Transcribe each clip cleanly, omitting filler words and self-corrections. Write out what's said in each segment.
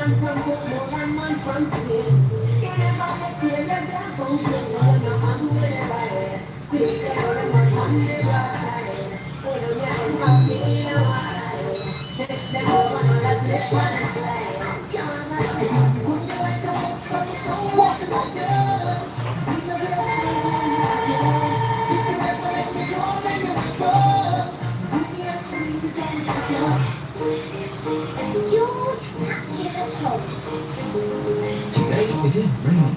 man from Congo and man from Spain. You never get here, you're there from Spain. You're not happy with everybody. See, you're not on the right side. Oh, no, you're not happy in a while. Take them over and let's live on the slide. Come on, let's live. Put your way to the sun, so walk the girl. Put your way to the sun, if you ever let me go, then you go. You can't see the time second. George, here's a home. Today it is raining.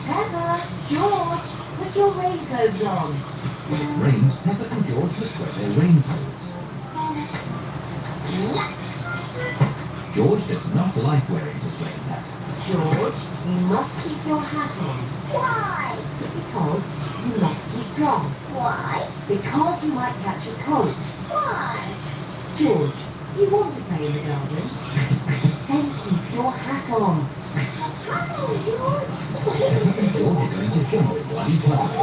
Peppa, George, put your raincoat on. When it rains, Peppa and George must wear their raincoats. George does not like wearing his rain hat. George, you must keep your hat on. Why? Because you must keep dry. Why? Because you might catch a cold. Why? George, do you want to play in the garden? Then keep your hat on. Hello, George. Peppa and George are going to jump while he plays.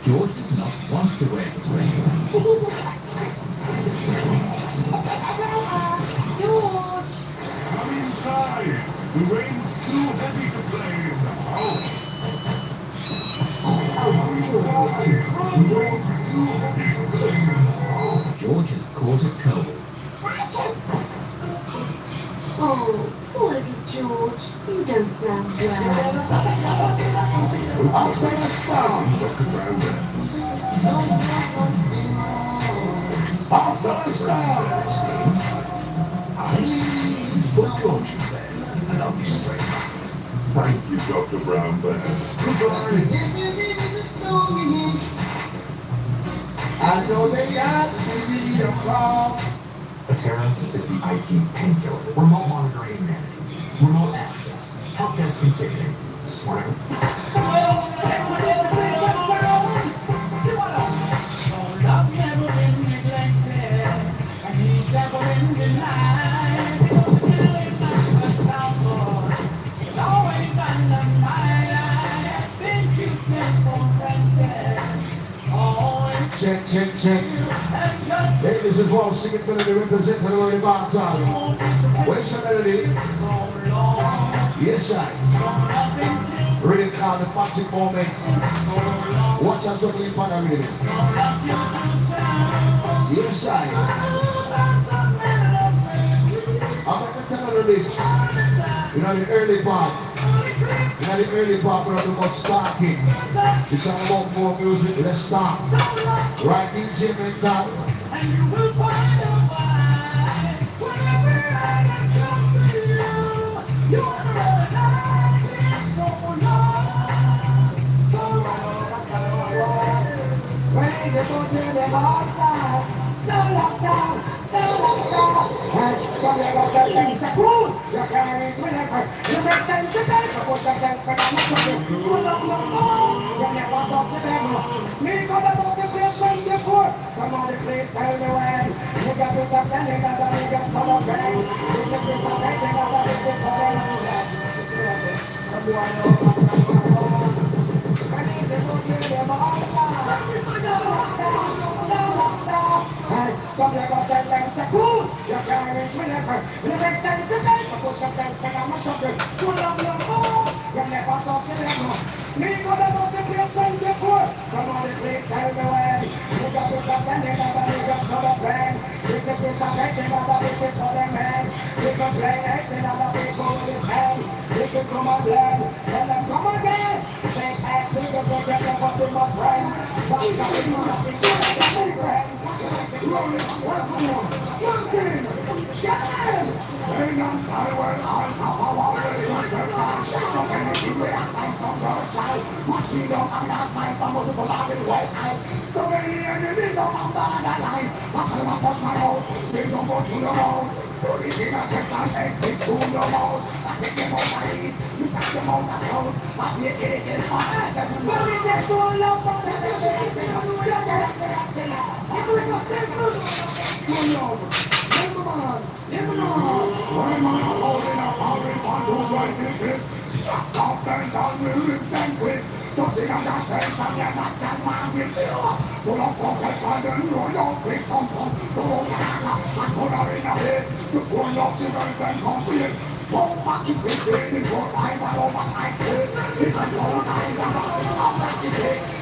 George does not want to wear his rain hat. George! Come inside. The rain's too heavy to play in the house. George has caught a cold. Oh, poor little George. You don't sound well. After the storm, Dr. Brandon. After the storm. Put George in bed and I'll be straight back. Thank you, Dr. Brown Bear. Goodbye. I know they got TV across. Atera is the IT painkiller. Remote monitoring and management. Remote access. Help desk and ticketing. Smart. Check, check, check. Hey, this is what singing melody represents the word about time. Where's the melody? Yes, I. Really called the magic moment. Watch out, juggling partner with it. Yes, I. I'm going to tell you this. You know, the early part. You know, the early part, we're not about talking. It's all about more music, let's start. Right, DJ Mental. And you will find a why. Whenever I get close to you, you are the light in so long, so long. When you go to the hard side, so long down, so long down. And from the other things that prove you can't reach whenever you make sense to take a put yourself in a mess. You long, long, long. You never talk to them. Me got about the place when you put. Somebody please tell me when. You got to stop standing up and you got some of them. You just keep on taking up and you just for them. And do I know what's going on? I need to go to them all side. Hey, some of them tell them to cool. You can't reach whenever. You make sense to them. So put yourself in a much of them. You love your phone. You never talk to them. Me got about the place when you put. Somebody please tell me when. You got to stop standing up and you got some of them. You just keep on taking up and you just for them men. You can play acting on the people with his hand. You can come and learn. And then come again. Make ass to the project of what's in my friend. But it's not in my thing. It's a big friend. Rolling, welcome on. Working. Get in. Playing on highway on top of all the hills and cars. So anything we have time from your child. Machine up and last night from multiple laughing way out. So many enemies up on the line. I tell them I push my road. They don't go to the road. Everything I check on exit to the road. I take them on my feet. You take them on the road. I see it in my head. But we just go along for the day. When man holding a foreign one to right this shut up and down with lips and twist. Touching on that station, you're not that man with you. You don't focus on the new, don't bring some fun. So I put her in a head. The poor love the girls then come to it. Go back to 15, it's your time, I oversight it. It's a cold night, I'm like it.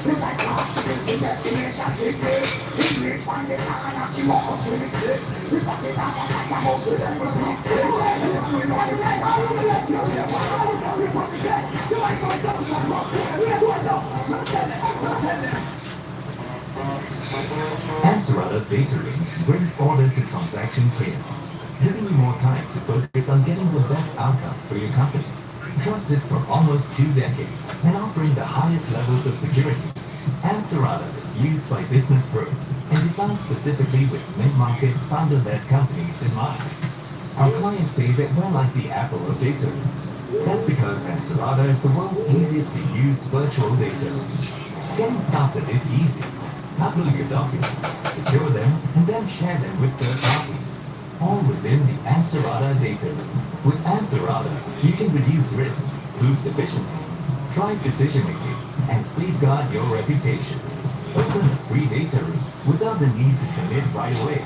It's like the destination, it's rich from the car, and she walks to the stick. It's like the car, and I'm also there with the stick. You know the right, I'm gonna let you know. You're from the dead. You like going down, like rock, Ansarada's data ring brings order to transaction chaos, giving you more time to focus on getting the best outcome for your company. Trusted for almost 2 decades and offering the highest levels of security, Ansarada is used by business pros and designed specifically with mid-market founder-led companies in mind. Our clients say that we're like the Apple of data rooms. That's because Ansarada is the world's easiest to use virtual data room. Getting started is easy. Upload your documents, secure them, and then share them with third parties. All within the Ansarada data room. With Ansarada, you can reduce risk, boost efficiency, drive decision-making, and safeguard your reputation. Open a free data room without the need to commit right away.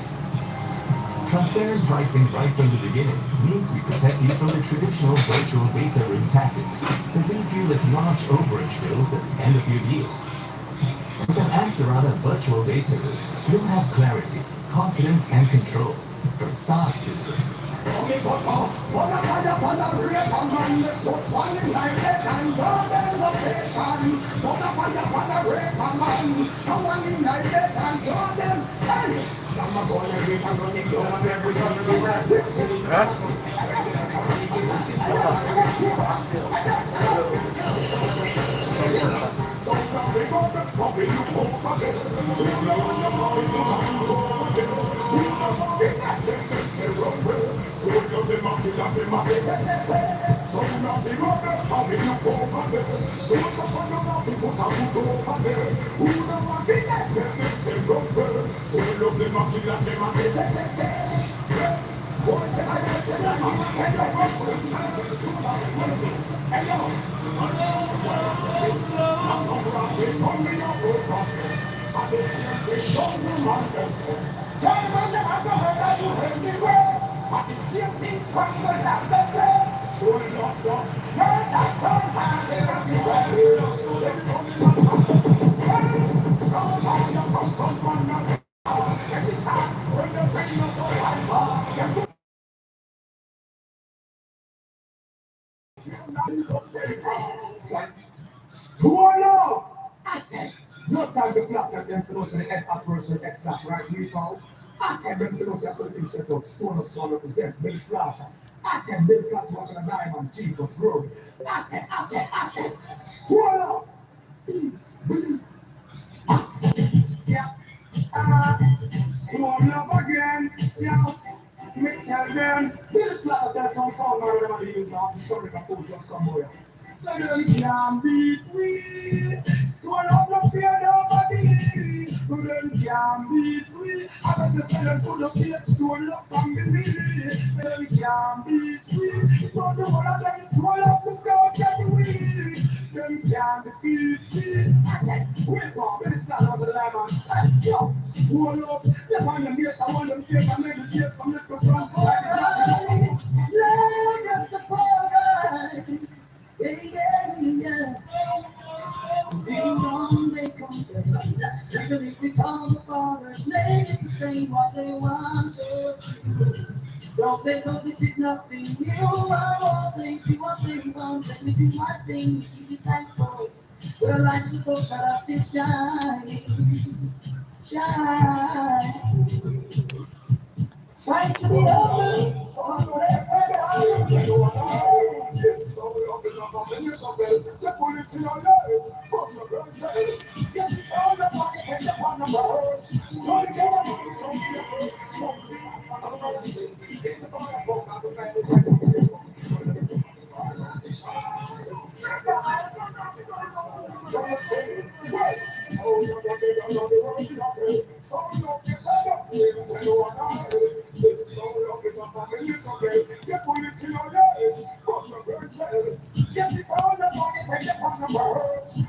Transparent pricing right from the beginning means we protect you from the traditional virtual data room tactics that leave you with large overage bills at the end of your deal. With an Ansarada virtual data room, you'll have clarity, confidence, and control from start to success. No time to flat at them to know the head at first with head flat right now. I tell them to know something set up, stone up, son represent, Bill Slaughter. I tell Bill Cats watching a diamond, Chief was growing. I tell, stone up. Yeah. Stone up again. Yeah. Mix them. Bill Slaughter tell some song now them and you now. Sorry, I could just come here. So them can't beat me. Stone up, no fear nobody. Them can't beat me. I got to sell them to the plate. Stone up from the lily. Them can't beat me. For the whole of them stone up, look out at the wheel. Them can't defeat me. I said, wait for me, this stand on the lemon. Hey, yo, stone up. They find them here, I want them here, I meditate some little song. Let us the yeah. Ding dong, they complain. Even if we call the fathers, maybe to say what they want to do. Don't they know this is nothing new? I won't think do what they want. Let me do my thing, keep it thankful. But life's supposed that I still shine. Trying to be open for whatever Yes, it's all the money, take it from the birds.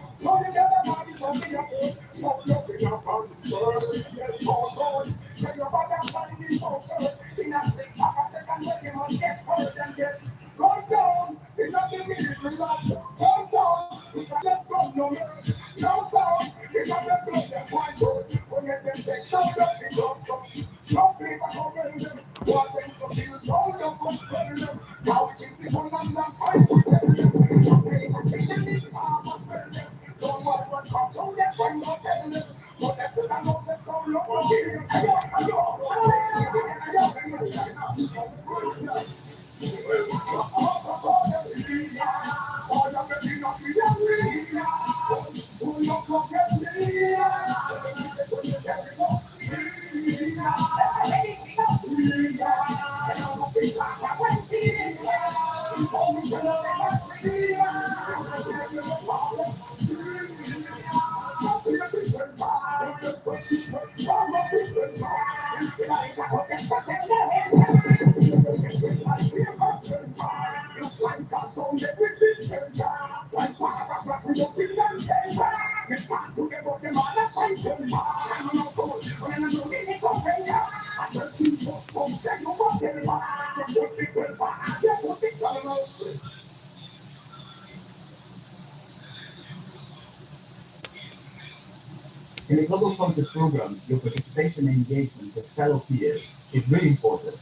So looking up on the world, yes, all God. Tell your father, find the culture. In a flick of a second, when you must get hurt and get run down. In a minute, relax, calm down. It's a left from no mercy, no sound. In a left from them, one good. When you them take no love, it comes up. No paper, no religion. What then some things hold up on spelling. Now it is the one and fight with them. No paper, feeling it, I'm a spelling. So what come to that one, no telling it. But that's it, I know, says no love. In a global conscious program, your participation and engagement with fellow peers is really important.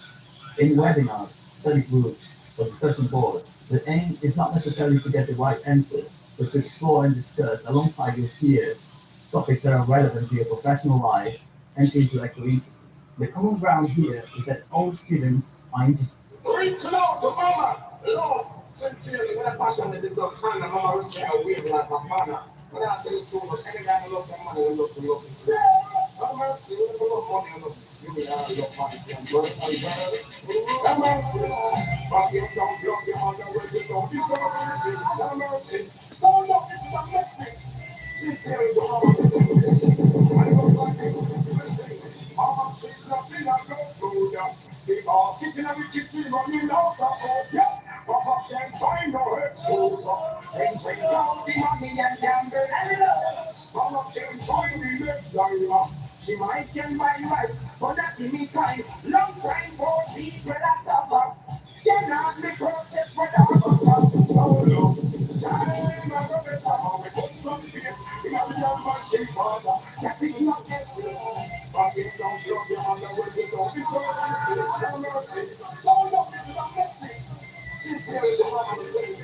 In webinars, study groups, or discussion boards, the aim is not necessarily to get the right answers, but to explore and discuss alongside your peers topics that are relevant to your professional lives and to intellectual interests. The common ground here is that all students are interested. Reaching out to mama, Lord, sincerely, with a passion that is just hand, and mama will say, I wave like my father. When I tell you so much, any guy who loves some money, who loves to love me. Have mercy, who love money, who love you may have your money, and birth and birth. Have mercy, but you don't love your mother when you don't deserve it. Have mercy, so love is the message. Sincerely, the mama will say, I don't like this, listen, mama, she's nothing I go through that. Because she's in the kitchen running out of hope, yeah. Papa can't find no excuse. And take out the money and gamble and love. Mama can't find the next dollar. She might get my rights, but that in me kind. Long time for people that suffer. Cannot be purchased without a cup. So long. Time I go better, how we put some fear. In a little monkey father. That is not excuse. But it's don't love your mother when you don't deserve it. No mercy. So long is not message. Sincerely, the mama is saying,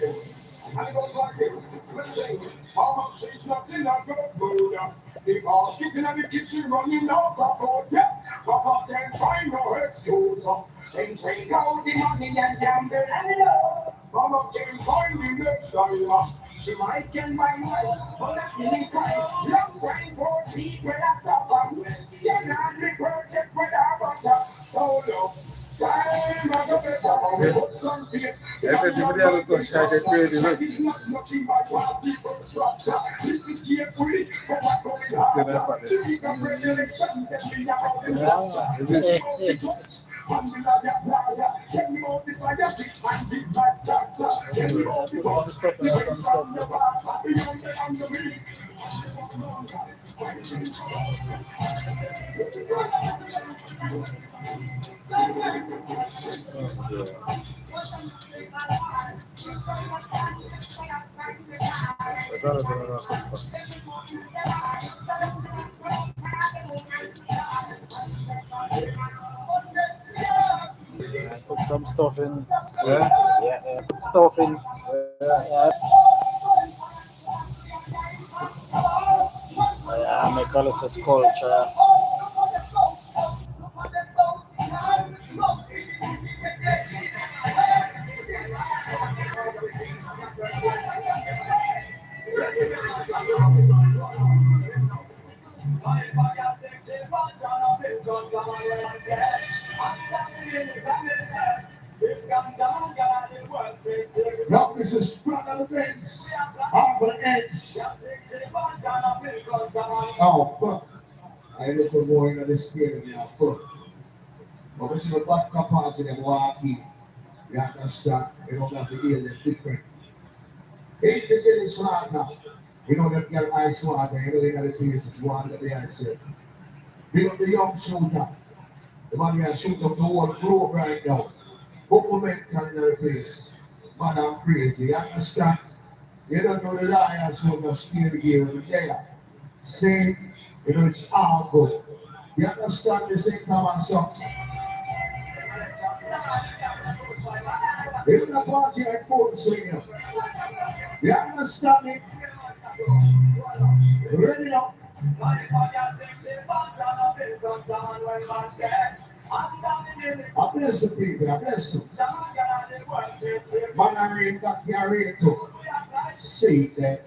and it goes like this. Listen, mama, she's not in a good mood. Because she's in the kitchen running out of food. Yes, papa can't find no excuse. Then take out the money and gamble and love. Mama can't find the next dollar. She might get my rights, but that's the kind. Long time for people that suffer. Cannot be purchased without butter. So low. Ese tipo de algo que hay que pedir. Put some stuff in. Yeah. Put stuff in. Yeah, make a little sculpture. Now this is front of the bench. On the edge. Oh, fuck. I look for more in this stadium now, fuck. But we see the back parts of them walking. You have to start. You don't have to hear them different. It's a village slaughter. You know that girl ice water, you know in the place is one that they are saying. Big up the young shooter. The man who has shoot up the whole globe right now. Put momentum in the place. Man, I'm crazy. You understand? You don't know the lion, so you're scared here and there. See, you know it's all good. You understand the same time and so. Even the party at full swing. You understand me? Ready now? I bless the people, I bless them. Man, I read that carry too. See that.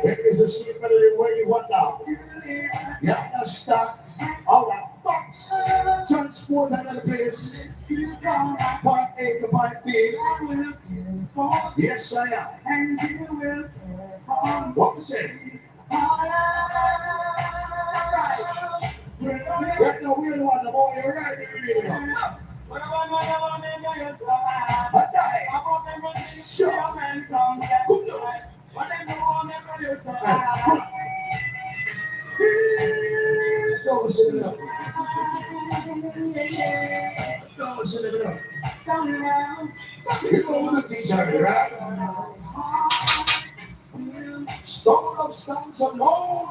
It is a sleep melody where you want now. You understand? All right, box. Transport another place. Point A to point B. Yes, I am. What you say? Right now, we're the one, the boy, you're right here. Sure. Good luck. Don't sit it up. Don't sit it up. You're going to teach her, right? Stone of stones alone.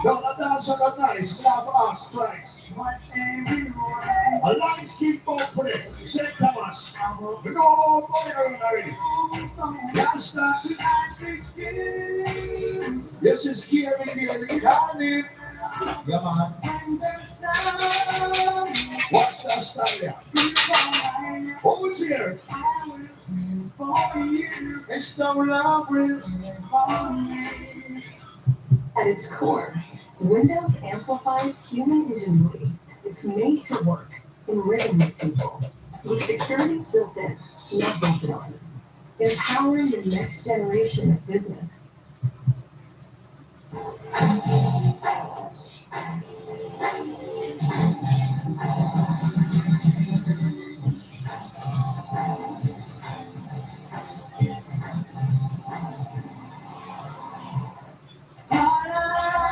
Don't dance on the nice, love us Christ. A lights keep opening. Say Thomas. We know all boy already. Yes, this is scary, darling. Yeah, man. Watch that style there. Who's here? It's no love with. At its core, Windows amplifies human ingenuity. It's made to work in rhythm with people, with security built in, not bolted on, empowering the next generation of business.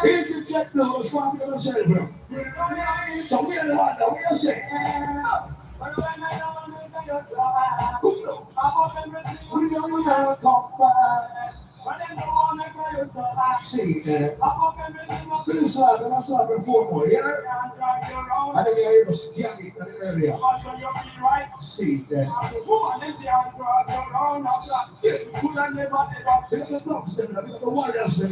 Here's the check though, what's going on say, bro? So we're the one that we're saying. We don't know confidence. See that? This side, and I saw it before more, yeah? I think I was young earlier. See that? Look at the dogs, look at the warriors, the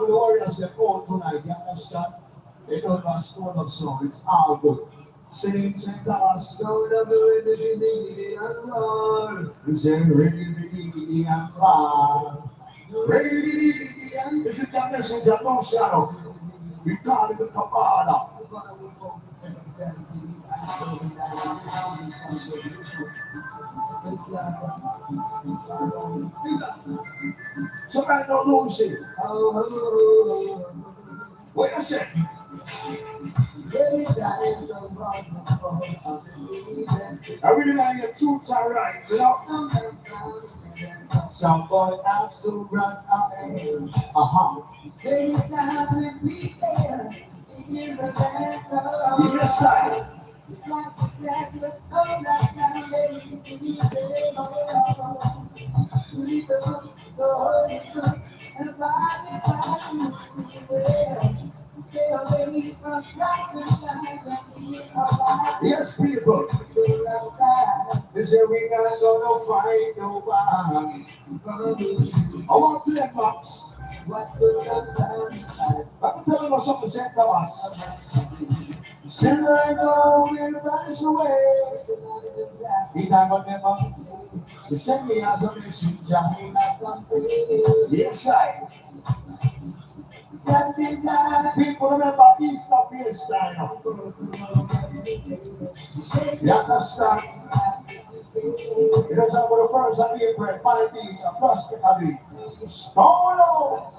warriors, they're all tonight, you understand? They don't know score of song, it's all good. Sing us. Don't ever ready and war. We say ready and war. Ready and this is the message of no shadow. We call it the Kabbalah. Somebody don't know shit. Wait a second. I really like your tunes are right, you know? Some boy has to run away. Yes, sir. It's like a fabulous cold out now, baby. Give me a day, oh, we the holy cook, and the body, well. Stay away from toxic lies and be alive. Yes, people. They say we not gonna fight nobody. I want to them box. What's the concern? I'm telling you something, St. Thomas. Silver go will vanish away. He time on them box. He sent me as a message. Yes, I. People remember Easter Palestine. You understand? It is about the first of April, Maldives, and Prosperity. Stone out!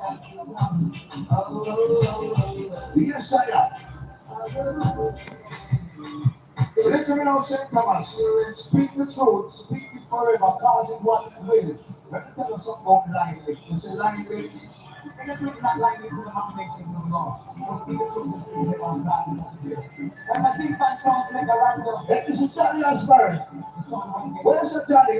Yes, I am. Listen to me, St. Thomas. Speak the truth, speak it forever, cause it what it will. Let me tell you something about line lips. You say line lips. And it's really not like it's in the foundation of law. Most people should just be here on that. And I think that sounds like a random. This is Johnny Asbury. Where's the Johnny?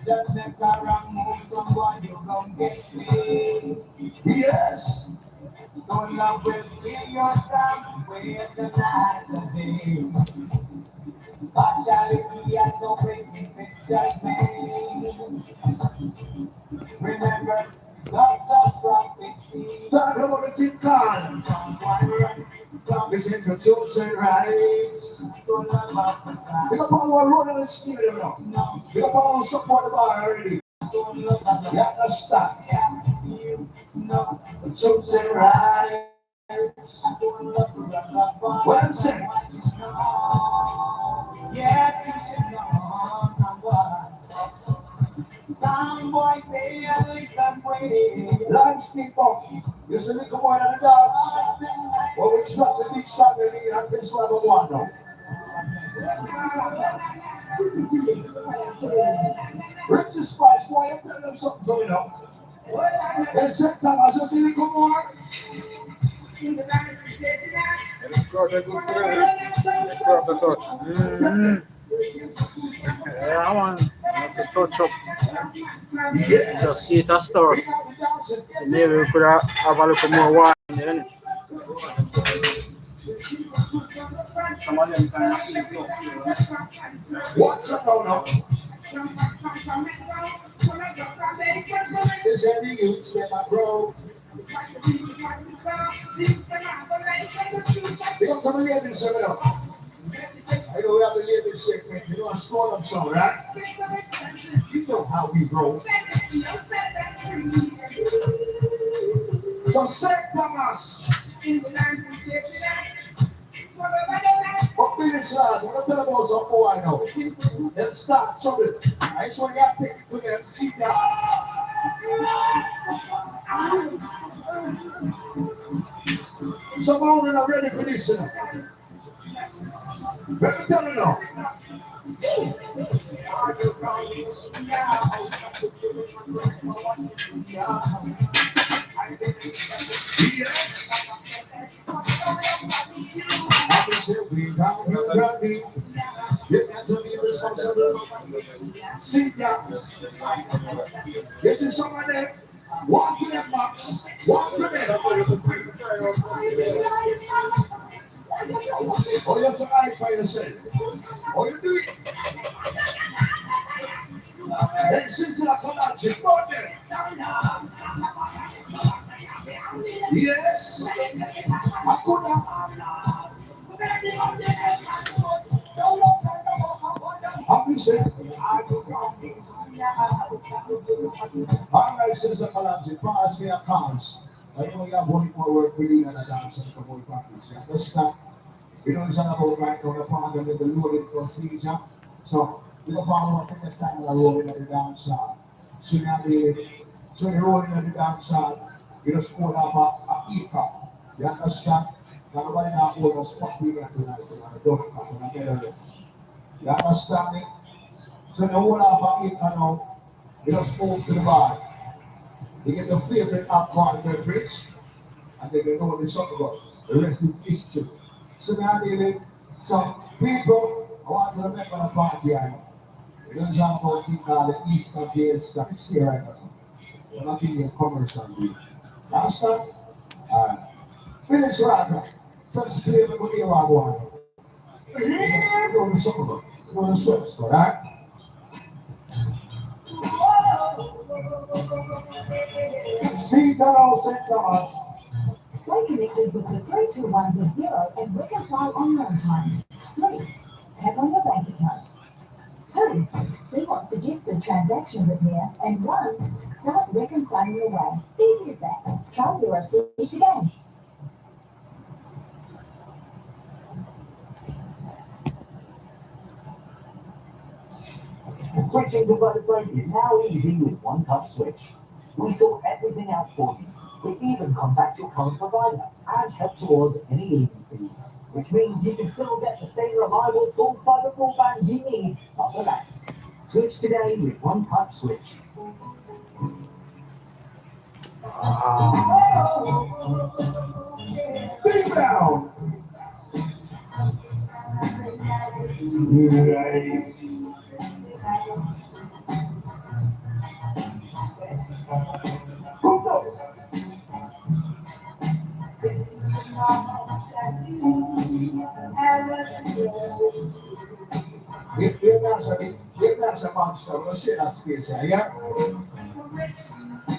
Just make a wrong move, someone you don't get saved. Yes. Don't love will bring yourself where the night of day. Partiality has no place in this judgment. Remember, lots of prophecy. Talk about the tip card. Someone run. Listen to truths and rights. So love up the side. Pick up all our road and steal them now. No. Pick up all support the bar already. Don't love up the You have to stop. you know. The truths and rights. Don't love the bar. What I'm saying? Yes, you should know someone. Some boy say a little way. Line stick up. You see me come on and dance. Well, we shot the big shot and we have this one on one now. Richard Spice, boy, I'm telling them something going on. They said, Thomas, you see me come on. Yeah, I want to touch up. Yes. Just eat a stir. Maybe we could have a little more wine in it. Some of them can eat too. What's up now? This heavy youths get my bro. They come to the ladies segment up. I know we have the ladies segment. You know I score them some, right? You know how we roll. So St. Thomas. What minutes lad? I'm gonna tell them about some boy I know. Them start something. I just want you to take it to them. See that. Someone are not ready for this. Let me tell you now. Yes. I can say we got you ready. You got to be responsible. See that. This is someone there. Walk to them, Max. Walk to them. Oh, you have to eye for yourself. Oh, you do it. Then since you come out, she's got them. Yes. I could have. I'm saying, all right, citizen Malanji, pass me a cars. I know you have one more work for you and a dance and a whole practice. You understand? You know, it's all about right now, the part of the loading procedure. So, you don't want to take the time of rolling at the dance hall. So, you're rolling at the dance hall, you just hold up a e-cup. You understand? Now, nobody now hold a spot here tonight, and a dog cup, and a medalist. You understand me? So, you hold up a e-cup now, you just move to the bar. You get your favorite alcohol beverage, and then you know what it's all about. The rest is history. So now, David, So, people, I want to remember the party. We don't jump about it now, the East of years, that is here right now. We're not in the commercial deal. Last time, finish right. First play, we're going to hear what I want. Here, go to supper. Go to steps, alright? See that all St. Thomas. Stay connected with the 3210 and reconcile on your own time. 3. Tap on your bank account. 2. See what suggested transactions appear. And 1. Start reconciling your way. Easy as that. Try zero fee today. Switching to Vodafone is now easy with one touch switch. We sort everything out for you. We even contact your current provider and help towards any leaving fees, which means you can still get the same reliable full fiber broadband you need, but for less. Switch today with one touch switch. Big down. Who's up? Give me some monster. We'll see that space here, yeah?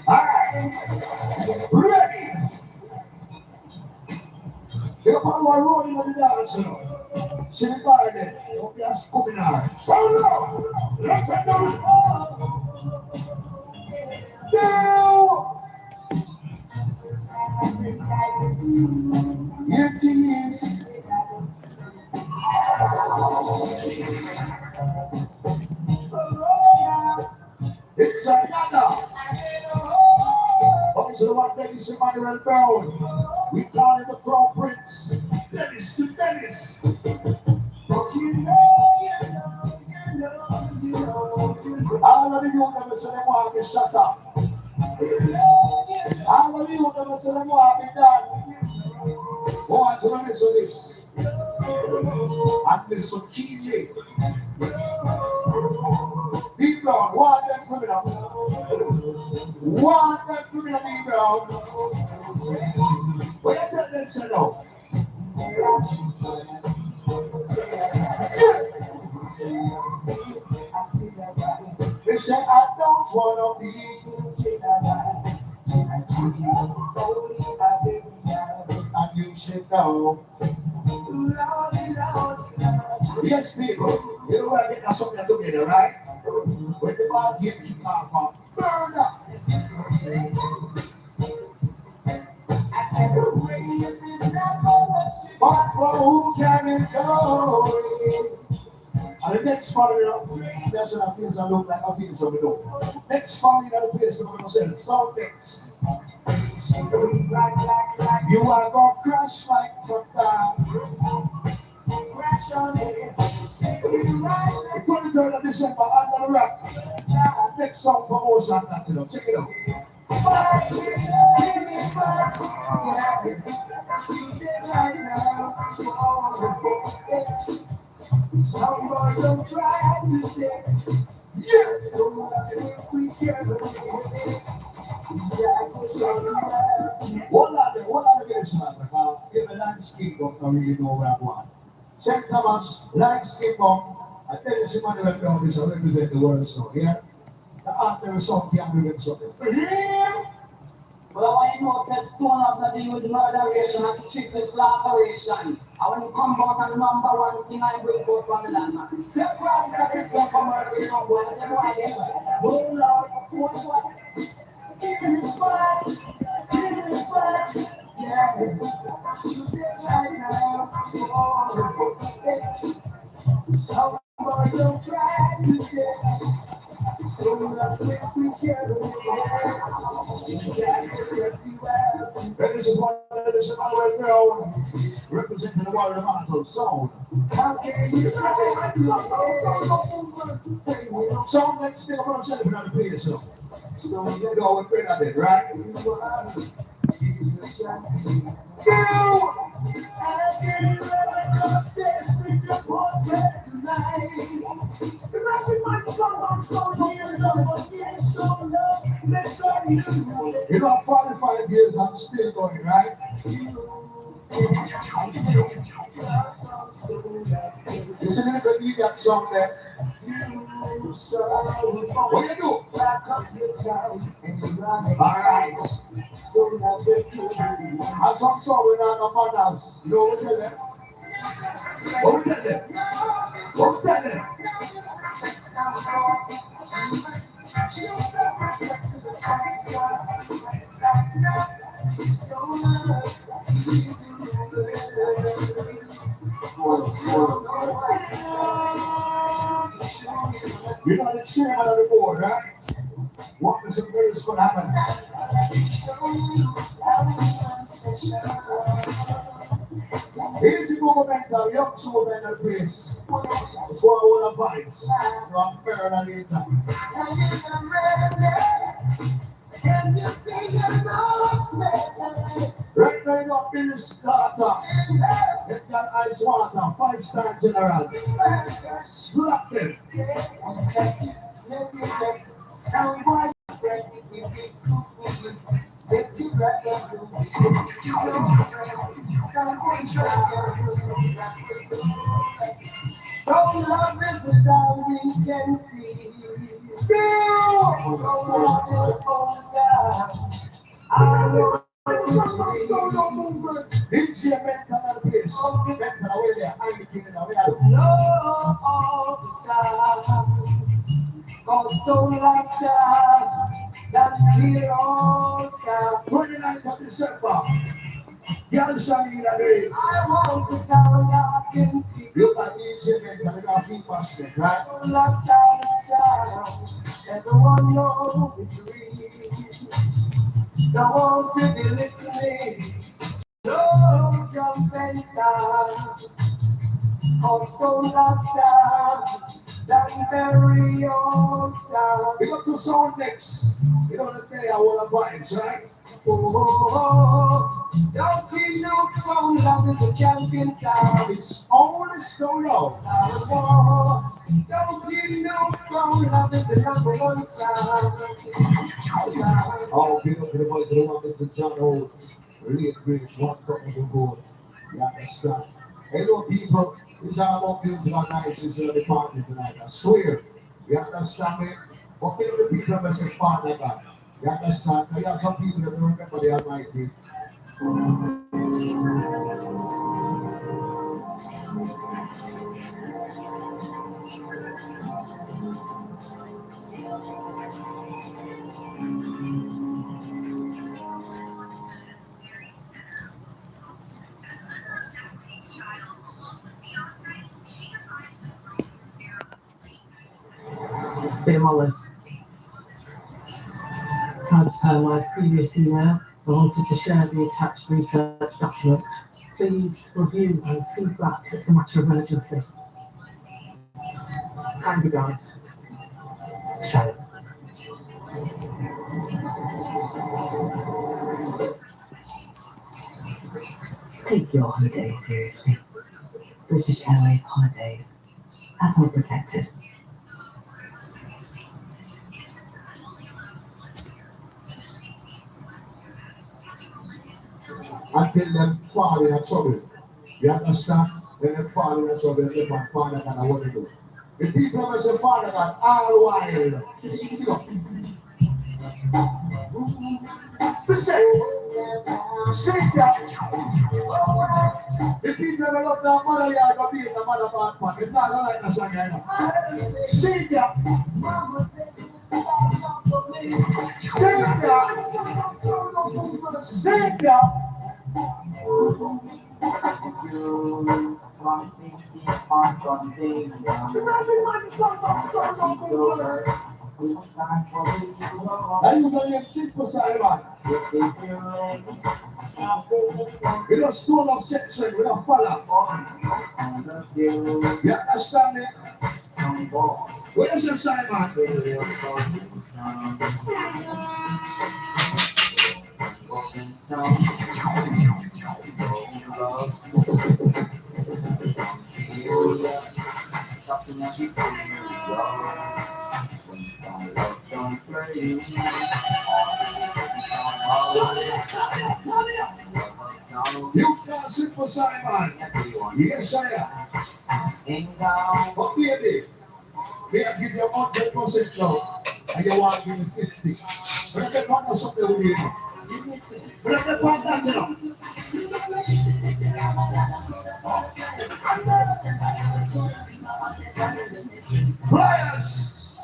Alright. Ready? You're on my road in the dance, you know. See the garden. Don't be a scooping out. Stand up! Let's go! Now! Here it is. It's another. Boys of the one Dennis Emmanuel Brown. We call him the Crown Prince. Dennis to Dennis. All of the youth never say them want to be shut up. All of the youth never say them want to be done. Want to listen to this. And listen keenly. Deep Brown, want them for me now. Want them for me now, Deep Brown. What you tell them to know? They say I don't wanna be and you should know. Yes, people, you know what I get something together, right? When the ball get kicked off, murder. I said the race is not over, but for who can it go? And the next family, that's what I feel so look like I feel so low. Next family that the place for myself, so next. You are gonna crash like something. Crash on it. The 23rd of December under the rock. Next song promotion, nothing up. Check it out. Someone don't try to take. Yes! What are the guys, man? Give a landscape up, I really know where I want. St. Thomas, landscape up. I tell you, somebody went down this, I represent the world, so yeah? The art there is something, I'm doing something. But I want you to know that stone have nothing with murderation and strictly slaughteration. I want to come out and number one sing and break out from the land, man. Step right into this one for murderation, boy. I say, boy, I get it. Oh, Lord, what? Give me fast. Give me fast. Yeah. You get right now. Oh, somebody don't try to take. So let's make me care. That is what that is right now. Representing the world of Mantle Sound. How can you try So let's think about ourselves and play yourself. So you know we're great at it, right? You know, 45 years, I'm still going, right? Listen to the idiot song there. What you do? Alright. As some song with our mothers, you know what we tell them? What we tell them? What's tell them? You know the chairman of the board, right? What is the greatest could happen? Here's the governmental young children in the place. It's one of the vibes. From fair and later. Can't you see your notes? Right now, you got Billy Starter. Get that ice water, 5-star general. Slap them. So love is the sound we can feel. DJ mental and place. Mental away there. I'm the king away there. Cause don't like that. That kill all sound. 29th of December. Girl shining in the rain. I want the sound I can feel. You got DJ mental and got feet passionate, right? Love sound, everyone knows it's real. Don't want to be listening. No jump and sound. Cause don't love sound. That very old sound. We got to sound next. You know the day I want to vibes, right? Oh, don't you know strong love is a champion sound? It's only slow love. Oh, don't you know strong love is the #1 sound? Oh, big up to the voice of the one, Mr. John Oates. Really great, one technical board. You understand? Hello, people. It's all about music and nights instead of the party tonight. I swear. You understand me? But people, the people that say Father God. You understand? Now, you have some people that don't remember the Almighty. Dear Molly, as per my previous email, I wanted to share the attached research document. Please review and feedback. It's a matter of urgency. Kind regards, Sharon. Take your holiday seriously. British Airways holidays. That's all protected. Until them fall in trouble. You understand? When they fall in trouble, they can Father God, what they do. The people that say Father God, all wild. Listen, straight up. The people that love their mother, you are going to be in the mother bad part. It's not like the song, you know. Straight up. Straight up. Straight up. That is only a simple Simon. We don't school of section, we don't follow. You understand it? What is your Simon? You can't sit for Simon. Yes, I am. But baby, may I give you 100% love, and you want to give me 50. But I can partner something with you. But I can partner that, you know. Players,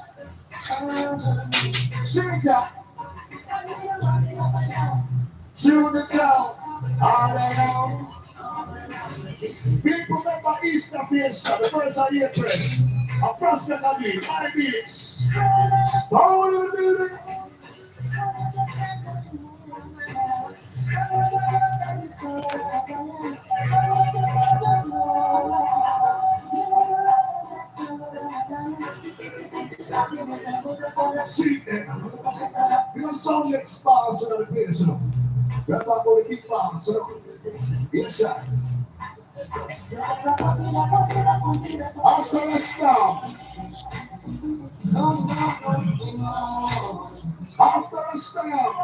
Santa, to the town, all around. People remember Easter Fiesta, the first of April. A prospect of me, my beach. Down in the building. See them. We don't sound like stars in the place, you know. We are talking about the big bars, you know. Yes, sir. After the storm. After the storm.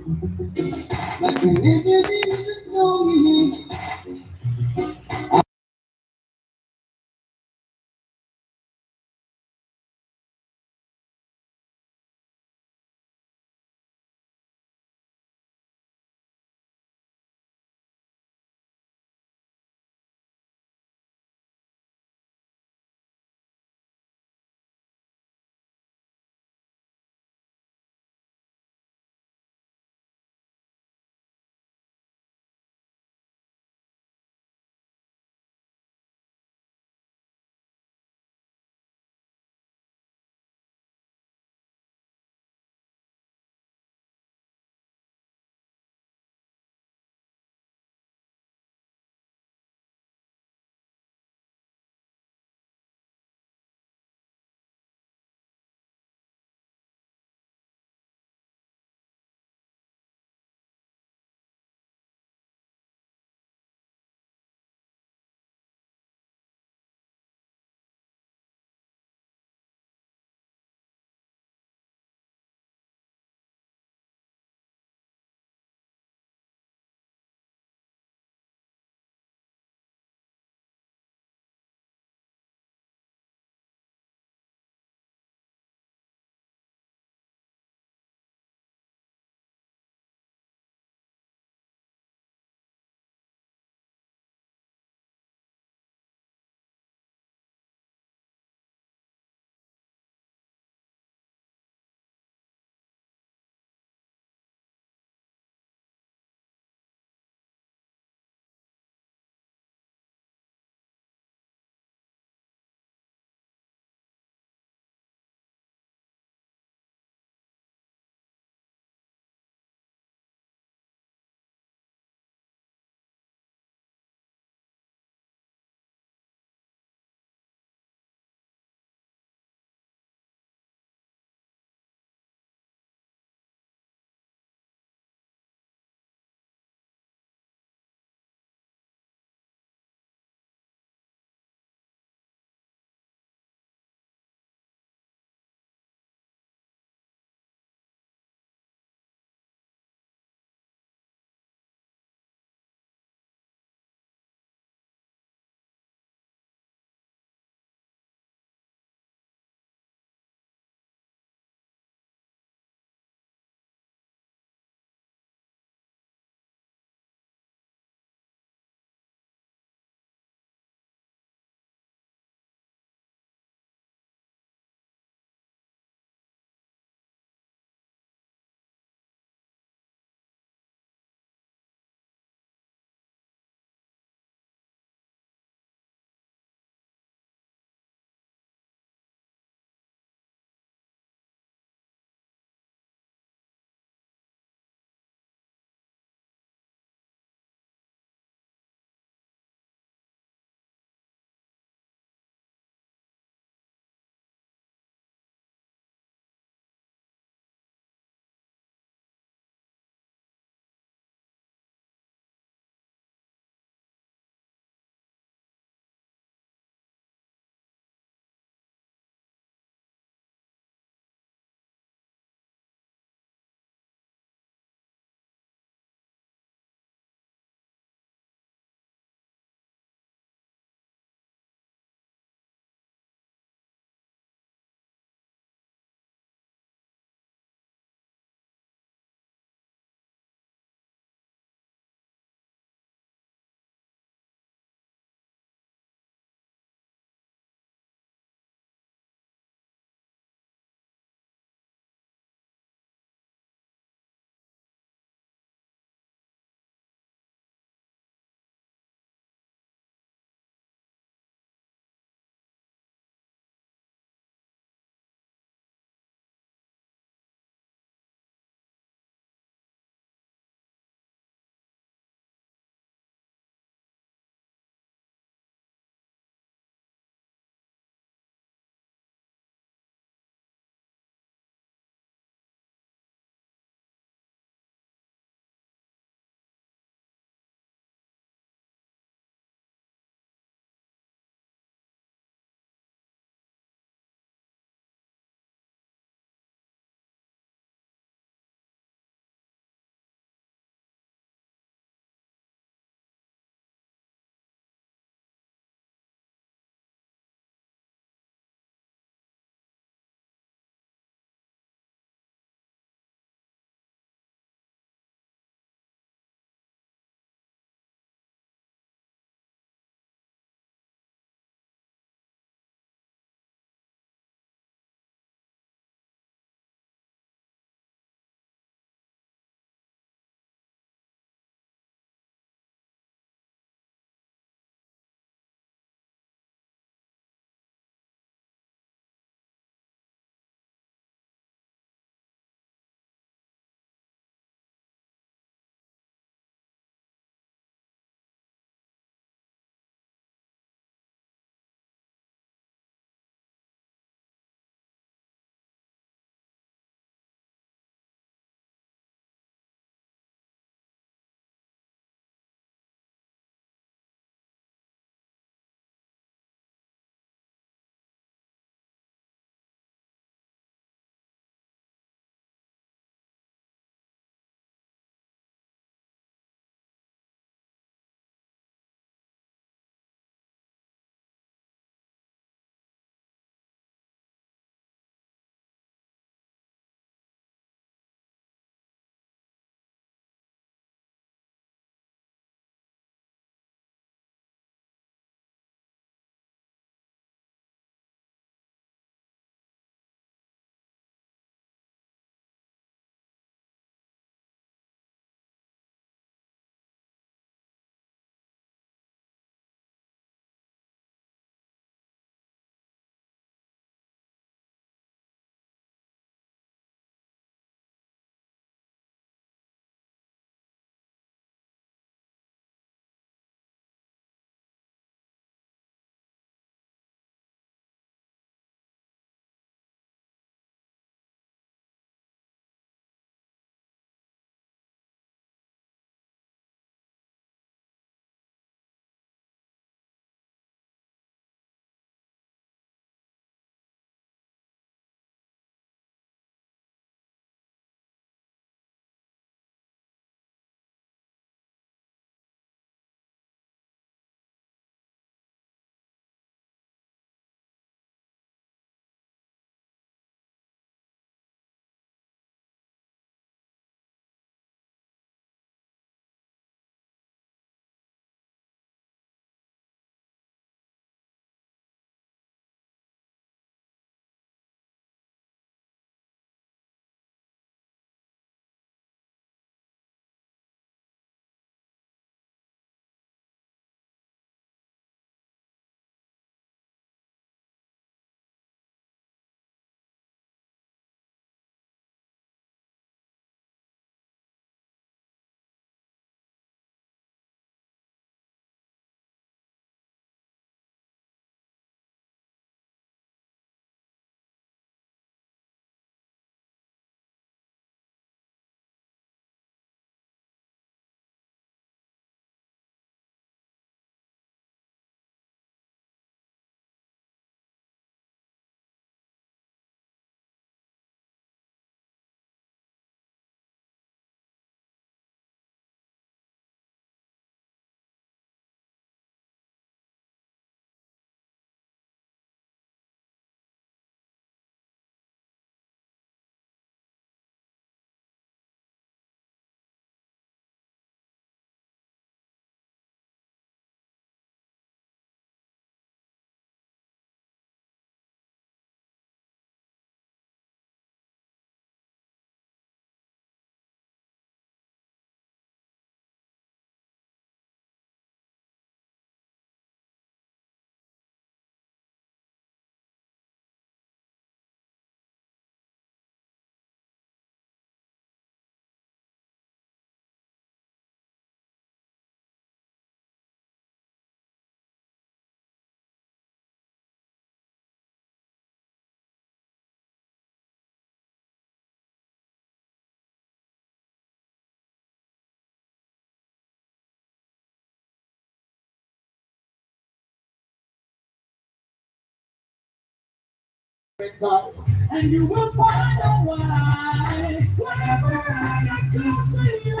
mental. And you will find out why. Whenever I get close to you,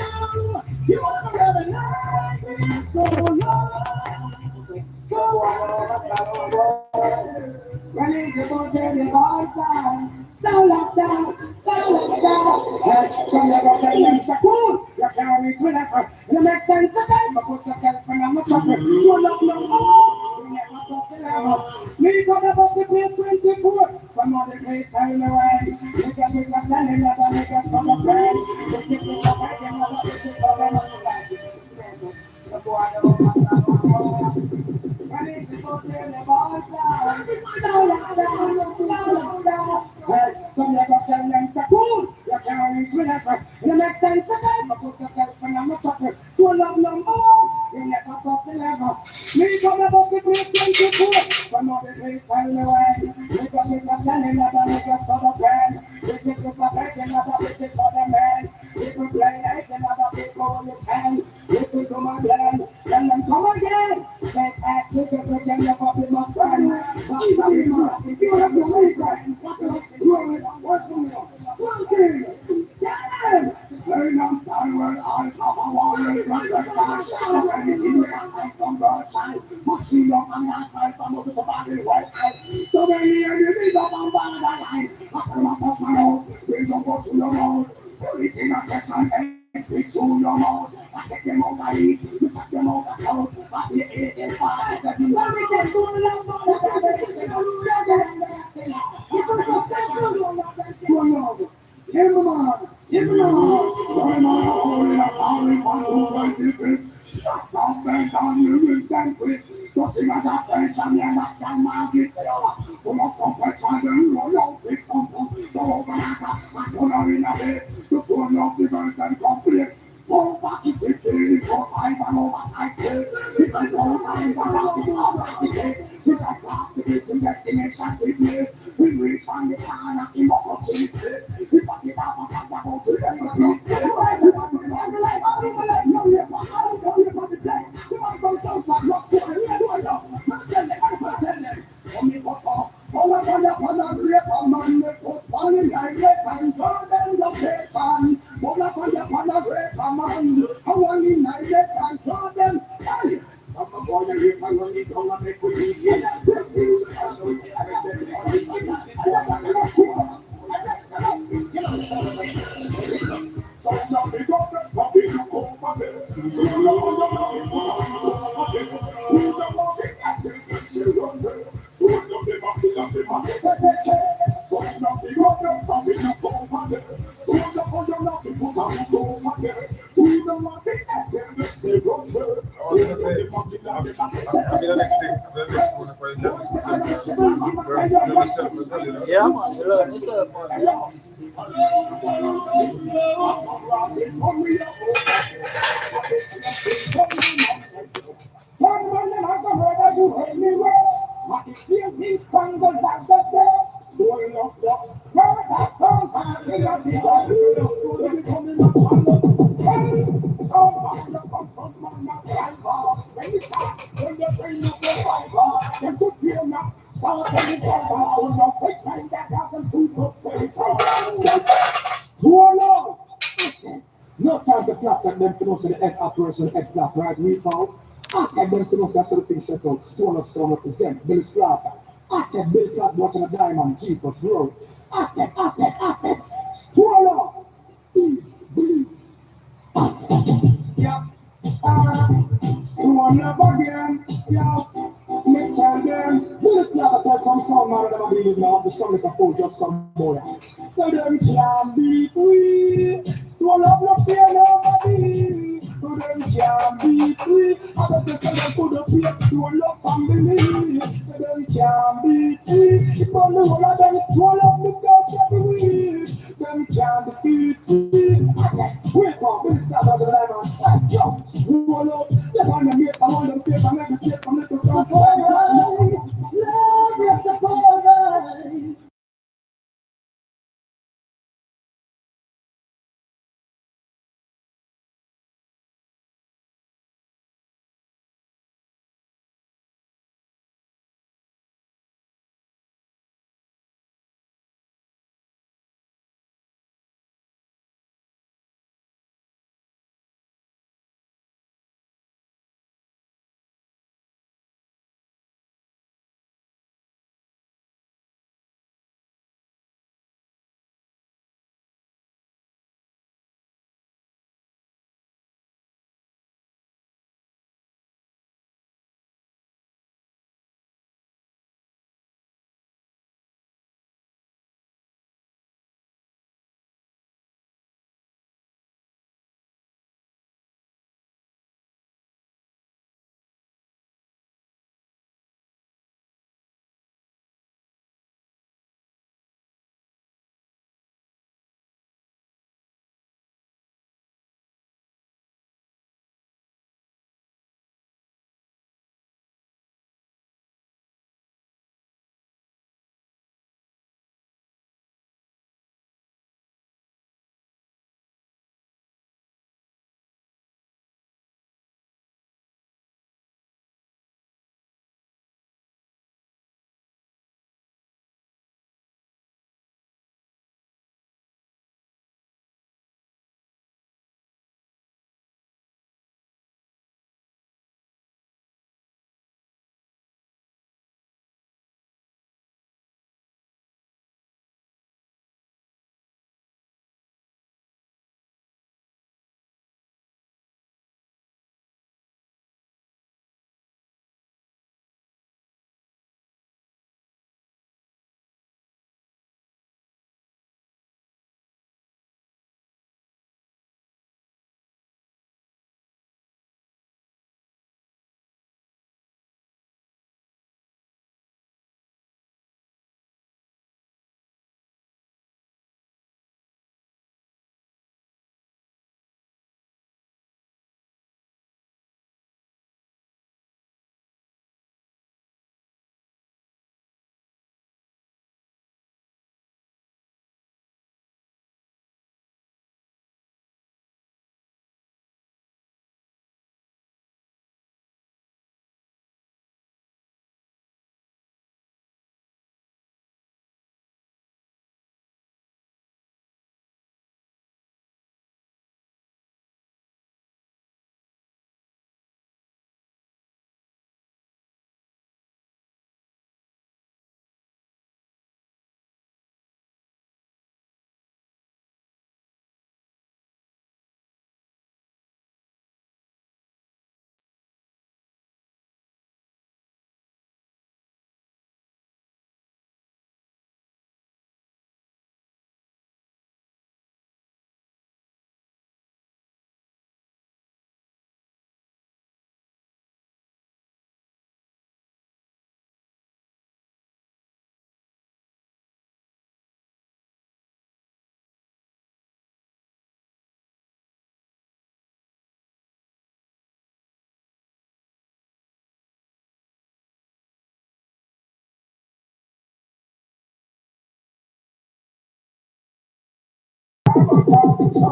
you wanna recognize me so long. So When it's about to be all time, stand up, down, stand up, down. Hey, come here, go tell them to cool. You can't reach with that. It makes sense to them, but put yourself in a trouble. You love no more. You never talk to them. Me come about the place 24. Some other place tell me why. You can make a selling, never make a son of friend. You keep it up, I can never get it for them. The boy don't understand. And it's about to be all time. Hey, some never tell them to cool. You can't reach with that. It makes sense to them, but put yourself in a trouble. So love no more. You never talk to them. Me come about the place 24. Some other place tell me why. You can make a selling, never make a son of friend. You keep it up, I can never get it for the man. People play like another people you can. Listen to my plan. Tell them come again. Make ass niggas again, never be my friend. But some is not. If you have your own friend, what you have to do is work for me. One thing. Tell them. Learn on time when I have a warrior. Like the star, shout anything we have like some bird child. Machine up and last night from up to the body white eye. So many enemies up on borderline. After I touch my own, please don't go to your mouth. Everything I touch my head. Take to your mouth, I take them out of heat, you take them out of cold, I see it in fire, I see everything going on, Shut up, man, down your ribs and twist. Just see my station, you're not can market. Pull up some question, then roll out with some pump. So over like a corner in a bed. Just turn up the girls and complain. Pull back the 16, 4, 5, and oversized head. It's a low time, but that's it, all right, the head. It's a class, the kitchen destination, we play. We reach on the corner, in the hot chili split. It's a bit of a kind of go to them, but it's still. It's a bit of a no, yeah, but I don't know you for the play. You might go down, but not for the real one, no. Not tell them, I'm tell them. Only what up. All of them up on a great man, they put on in like great man, for them location. All of them up on a great man, how one in like great man, for them. Hey! Some of boy and great man, only come and make we eat. I'll be the next thing, the next one, if I learn myself as well, you know? Yeah, man, you learn yourself, man. No time to plot at them to know so the head operation, head plot, right? Reap out. I take them to know so the thing set out. Stone up, sound represent. Billy Slaughter. I take Bill Class watching a diamond, Jeepers Road. I take. Stone up. Please, believe. Yeah. One up again. Yeah. Next time then. Billy Slaughter tell some song man that I'm believing now. The song like a fool just come boy. So them can't beat we. Stone up no fear nobody. So them can't beat we. I bet they say them could have paid stone up family. So them can't beat we. If only one of them stone up the guts every week. Them can't defeat we. Wake up, Billy Slaughter to the diamond. Yo, stone up. They find them mates, I want them face, I make them take some little stuff. Love is the paradise.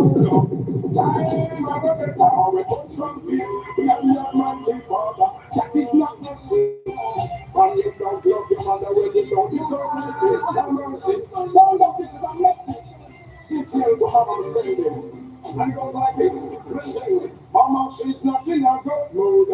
Time of the tower, we put from here. We are the Almighty Father. That is not the sin. And you don't love your mother when you don't deserve it. Have mercy. Sound of this is a message. Sincere to have a Sunday. And it goes like this. Listen, Mama, she's not in a good mood.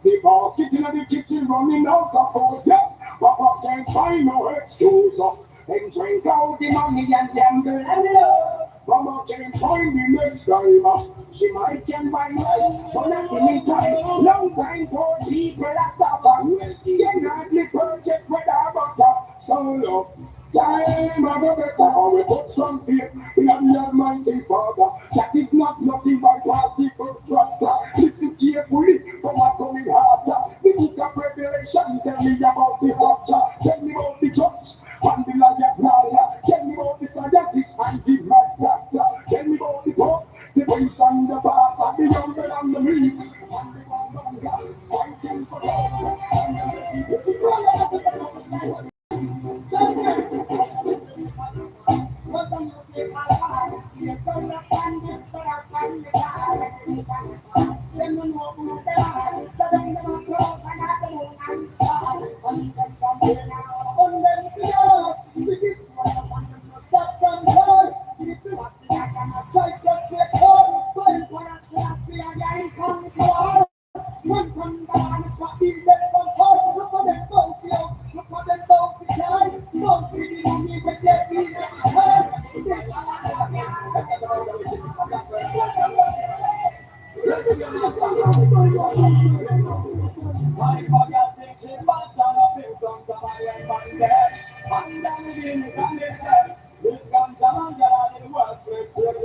The boss sitting in the kitchen running out of food. Yes, Papa can't find no excuse. And drink all the money and gamble and love. Mama can't find the next time. She might can buy rice, but not in the time. Long time for people that suffer. Can hardly purchase with our butter. So look, time of a better, we put some faith in the Almighty Father. That is not nothing but plastic food tractor. Listen carefully for what coming after. The book of Revelation tell me about the rapture. Tell me about the church and the liar plaza. Tell me about the scientist and the mad doctor. Tell me about the pope, the priest and the pastor, the young and the meek, and the one hunger, fighting for God.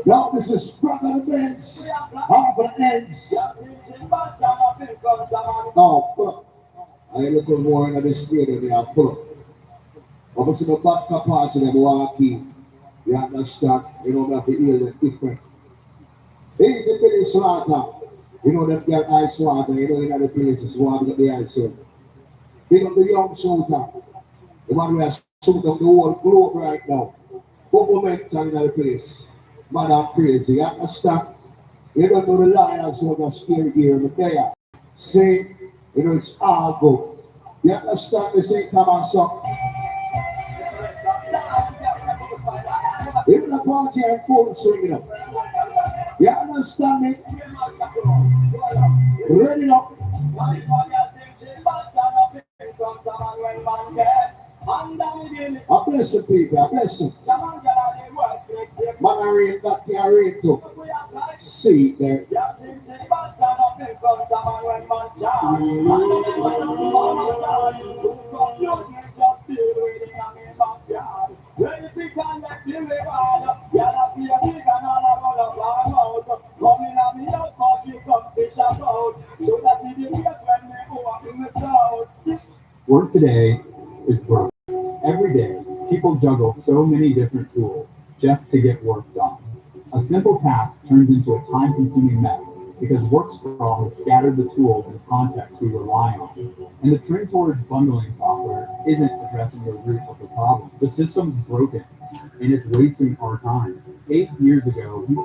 Now this is Brother Benz. Half the ends. Now, full. I look more in the street and they are full. But what's in the back parts of them walking? You understand? You don't have to hear them different. Easy Billy Slaughter. You know them get ice water, you know in other places water get the ice in. Big up the young shooter. The one who has shoot up the whole globe right now. What momentum in other place. Man, I'm crazy. You understand? You don't know the liars who are scared here in the day. See, you know it's all good. You understand the same time and so. Even the party and full swinging up. You understand me? Ready up. I bless the people, I bless them. Man, I read that, I read too. See it there. Work today is work. Every day, people juggle so many different tools just to get work done. A simple task turns into a time-consuming mess because work sprawl has scattered the tools and contexts we rely on. And the trend towards bundling software isn't addressing the root of the problem. The system's broken, and it's wasting our time. 8 years ago, we